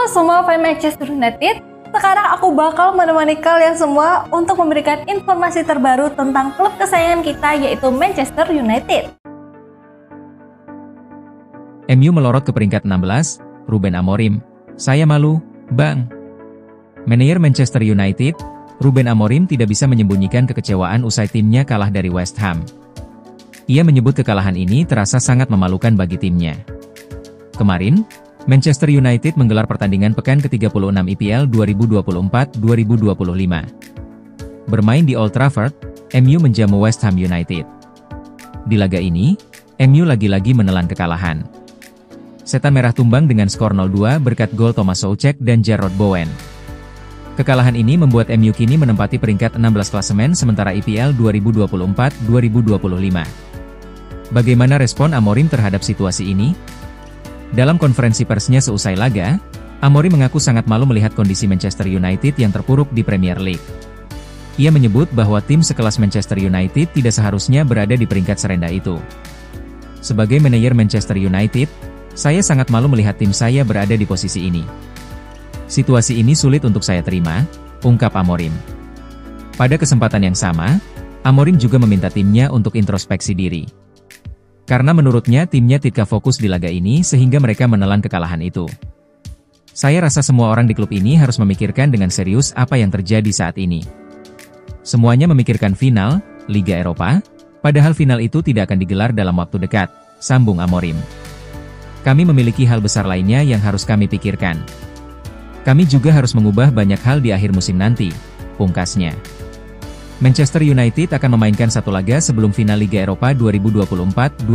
semua fans Manchester United, sekarang aku bakal menemani kalian semua untuk memberikan informasi terbaru tentang klub kesayangan kita yaitu Manchester United. MU melorot ke peringkat 16, Ruben Amorim. Saya malu, Bang. Manajer Manchester United, Ruben Amorim tidak bisa menyembunyikan kekecewaan usai timnya kalah dari West Ham. Ia menyebut kekalahan ini terasa sangat memalukan bagi timnya. Kemarin, Manchester United menggelar pertandingan pekan ke-36 IPL 2024-2025. Bermain di Old Trafford, MU menjamu West Ham United. Di laga ini, MU lagi-lagi menelan kekalahan. Setan Merah tumbang dengan skor 0-2 berkat gol Thomas Soucek dan Jarrod Bowen. Kekalahan ini membuat MU kini menempati peringkat 16 klasemen sementara IPL 2024-2025. Bagaimana respon Amorim terhadap situasi ini? Dalam konferensi persnya seusai laga, Amorim mengaku sangat malu melihat kondisi Manchester United yang terpuruk di Premier League. Ia menyebut bahwa tim sekelas Manchester United tidak seharusnya berada di peringkat serendah itu. Sebagai manajer Manchester United, saya sangat malu melihat tim saya berada di posisi ini. Situasi ini sulit untuk saya terima, ungkap Amorim. Pada kesempatan yang sama, Amorim juga meminta timnya untuk introspeksi diri. Karena menurutnya timnya tidak fokus di laga ini sehingga mereka menelan kekalahan itu. Saya rasa semua orang di klub ini harus memikirkan dengan serius apa yang terjadi saat ini. Semuanya memikirkan final, Liga Eropa, padahal final itu tidak akan digelar dalam waktu dekat, sambung Amorim. Kami memiliki hal besar lainnya yang harus kami pikirkan. Kami juga harus mengubah banyak hal di akhir musim nanti, pungkasnya. Manchester United akan memainkan satu laga sebelum final Liga Eropa 2024-2025.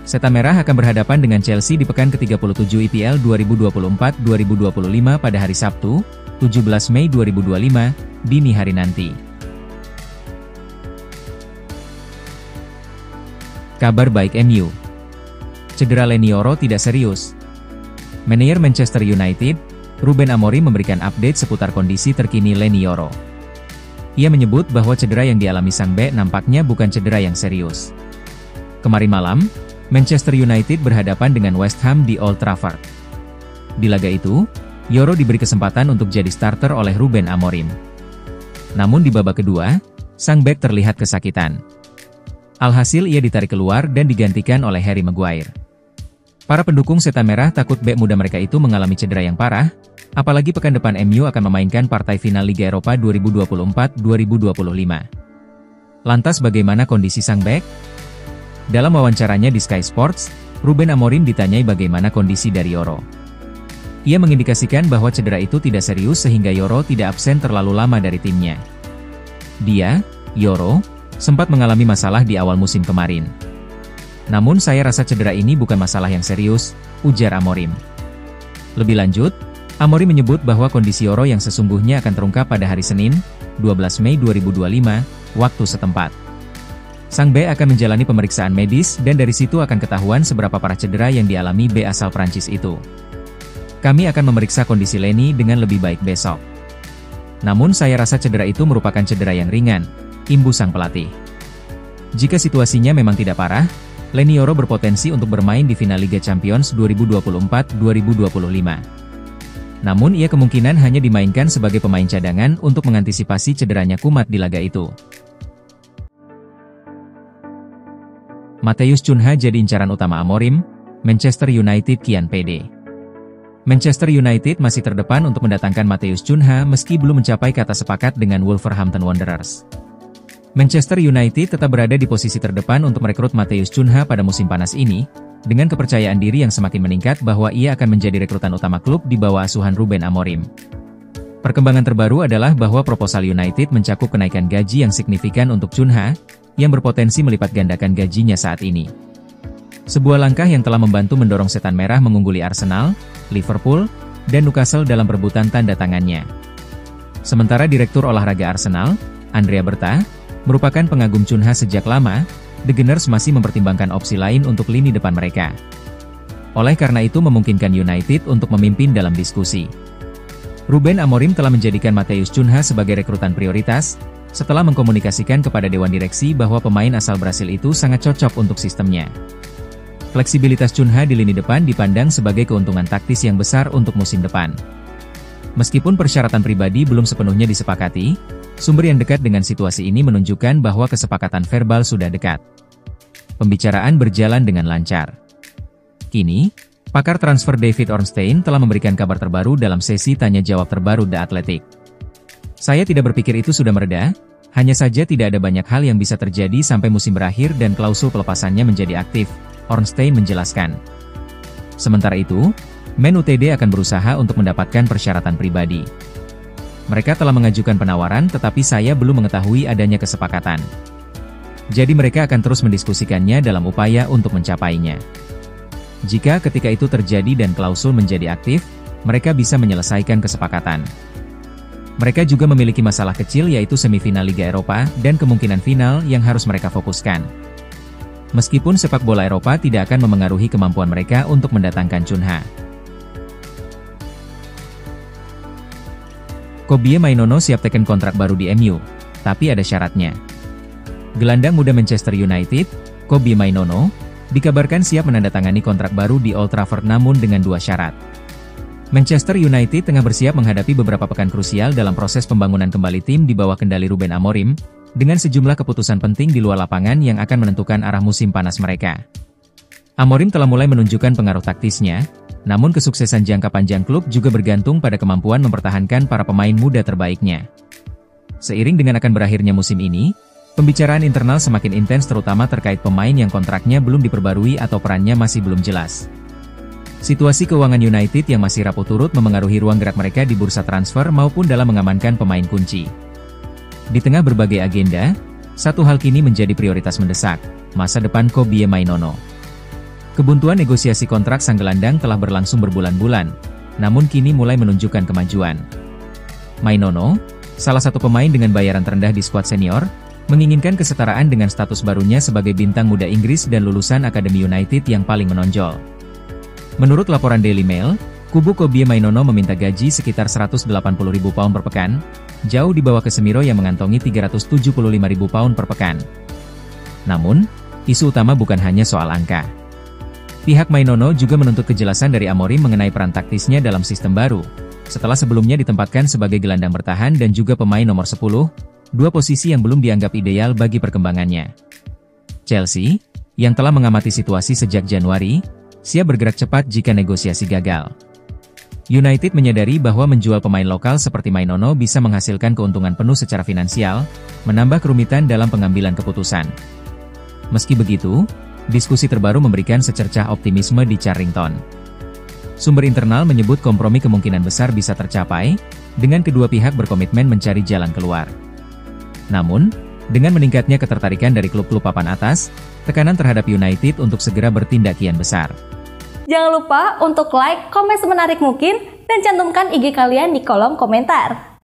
Setan Merah akan berhadapan dengan Chelsea di pekan ke-37 IPL 2024-2025 pada hari Sabtu, 17 Mei 2025, dini hari nanti. Kabar baik MU. Cedera Leny Yoro tidak serius. Manajer Manchester United, Ruben Amorim memberikan update seputar kondisi terkini Leny Yoro. Ia menyebut bahwa cedera yang dialami sang bek nampaknya bukan cedera yang serius. Kemarin malam, Manchester United berhadapan dengan West Ham di Old Trafford. Di laga itu, Yoro diberi kesempatan untuk jadi starter oleh Ruben Amorim. Namun di babak kedua, sang bek terlihat kesakitan. Alhasil ia ditarik keluar dan digantikan oleh Harry Maguire. Para pendukung Setan Merah takut bek muda mereka itu mengalami cedera yang parah, apalagi pekan depan MU akan memainkan partai final Liga Eropa 2024-2025. Lantas bagaimana kondisi sang bek? Dalam wawancaranya di Sky Sports, Ruben Amorim ditanyai bagaimana kondisi dari Yoro. Ia mengindikasikan bahwa cedera itu tidak serius sehingga Yoro tidak absen terlalu lama dari timnya. Dia, Yoro, sempat mengalami masalah di awal musim kemarin. Namun saya rasa cedera ini bukan masalah yang serius, ujar Amorim. Lebih lanjut, Amorim menyebut bahwa kondisi Yoro yang sesungguhnya akan terungkap pada hari Senin, 12 Mei 2025, waktu setempat. Sang bek akan menjalani pemeriksaan medis dan dari situ akan ketahuan seberapa parah cedera yang dialami bek asal Prancis itu. Kami akan memeriksa kondisi Leny dengan lebih baik besok. Namun saya rasa cedera itu merupakan cedera yang ringan, imbus sang pelatih. Jika situasinya memang tidak parah, Leny Yoro berpotensi untuk bermain di final Liga Champions 2024-2025. Namun ia kemungkinan hanya dimainkan sebagai pemain cadangan untuk mengantisipasi cederanya kumat di laga itu. Matheus Cunha jadi incaran utama Amorim, Manchester United kian pede. Manchester United masih terdepan untuk mendatangkan Matheus Cunha meski belum mencapai kata sepakat dengan Wolverhampton Wanderers. Manchester United tetap berada di posisi terdepan untuk merekrut Matheus Cunha pada musim panas ini, dengan kepercayaan diri yang semakin meningkat bahwa ia akan menjadi rekrutan utama klub di bawah asuhan Ruben Amorim. Perkembangan terbaru adalah bahwa proposal United mencakup kenaikan gaji yang signifikan untuk Cunha, yang berpotensi melipat gandakan gajinya saat ini. Sebuah langkah yang telah membantu mendorong Setan Merah mengungguli Arsenal, Liverpool, dan Newcastle dalam perebutan tanda tangannya. Sementara Direktur Olahraga Arsenal, Andrea Berta, merupakan pengagum Cunha sejak lama, The Gunners masih mempertimbangkan opsi lain untuk lini depan mereka. Oleh karena itu memungkinkan United untuk memimpin dalam diskusi. Ruben Amorim telah menjadikan Matheus Cunha sebagai rekrutan prioritas, setelah mengkomunikasikan kepada Dewan Direksi bahwa pemain asal Brasil itu sangat cocok untuk sistemnya. Fleksibilitas Chunha di lini depan dipandang sebagai keuntungan taktis yang besar untuk musim depan. Meskipun persyaratan pribadi belum sepenuhnya disepakati, sumber yang dekat dengan situasi ini menunjukkan bahwa kesepakatan verbal sudah dekat. Pembicaraan berjalan dengan lancar. Kini, pakar transfer David Ornstein telah memberikan kabar terbaru dalam sesi tanya-jawab terbaru The Athletic. Saya tidak berpikir itu sudah mereda, hanya saja tidak ada banyak hal yang bisa terjadi sampai musim berakhir dan klausul pelepasannya menjadi aktif, Ornstein menjelaskan. Sementara itu, Man Utd akan berusaha untuk mendapatkan persyaratan pribadi. Mereka telah mengajukan penawaran tetapi saya belum mengetahui adanya kesepakatan. Jadi mereka akan terus mendiskusikannya dalam upaya untuk mencapainya. Jika ketika itu terjadi dan klausul menjadi aktif, mereka bisa menyelesaikan kesepakatan. Mereka juga memiliki masalah kecil yaitu semifinal Liga Eropa dan kemungkinan final yang harus mereka fokuskan. Meskipun sepak bola Eropa tidak akan memengaruhi kemampuan mereka untuk mendatangkan Chunha. Kobie Mainono siap teken kontrak baru di MU, tapi ada syaratnya. Gelandang muda Manchester United, Kobie Mainono, dikabarkan siap menandatangani kontrak baru di Old Trafford namun dengan dua syarat. Manchester United tengah bersiap menghadapi beberapa pekan krusial dalam proses pembangunan kembali tim di bawah kendali Ruben Amorim, dengan sejumlah keputusan penting di luar lapangan yang akan menentukan arah musim panas mereka. Amorim telah mulai menunjukkan pengaruh taktisnya, namun kesuksesan jangka panjang klub juga bergantung pada kemampuan mempertahankan para pemain muda terbaiknya. Seiring dengan akan berakhirnya musim ini, pembicaraan internal semakin intens terutama terkait pemain yang kontraknya belum diperbarui atau perannya masih belum jelas. Situasi keuangan United yang masih rapuh turut memengaruhi ruang gerak mereka di bursa transfer maupun dalam mengamankan pemain kunci. Di tengah berbagai agenda, satu hal kini menjadi prioritas mendesak, masa depan Kobie Mainono. Kebuntuan negosiasi kontrak sang gelandang telah berlangsung berbulan-bulan, namun kini mulai menunjukkan kemajuan. Mainono, salah satu pemain dengan bayaran terendah di skuad senior, menginginkan kesetaraan dengan status barunya sebagai bintang muda Inggris dan lulusan Akademi United yang paling menonjol. Menurut laporan Daily Mail, kubu Kobie Mainono meminta gaji sekitar £180.000 per pekan, jauh di bawah Casemiro yang mengantongi £375.000 per pekan. Namun, isu utama bukan hanya soal angka. Pihak Mainono juga menuntut kejelasan dari Amorim mengenai peran taktisnya dalam sistem baru, setelah sebelumnya ditempatkan sebagai gelandang bertahan dan juga pemain nomor 10, dua posisi yang belum dianggap ideal bagi perkembangannya. Chelsea, yang telah mengamati situasi sejak Januari, siap bergerak cepat jika negosiasi gagal. United menyadari bahwa menjual pemain lokal seperti Mainono bisa menghasilkan keuntungan penuh secara finansial, menambah kerumitan dalam pengambilan keputusan. Meski begitu, diskusi terbaru memberikan secercah optimisme di Charlton. Sumber internal menyebut kompromi kemungkinan besar bisa tercapai, dengan kedua pihak berkomitmen mencari jalan keluar. Namun, dengan meningkatnya ketertarikan dari klub-klub papan atas, tekanan terhadap United untuk segera bertindak kian besar. Jangan lupa untuk like, komen semenarik mungkin, dan cantumkan IG kalian di kolom komentar.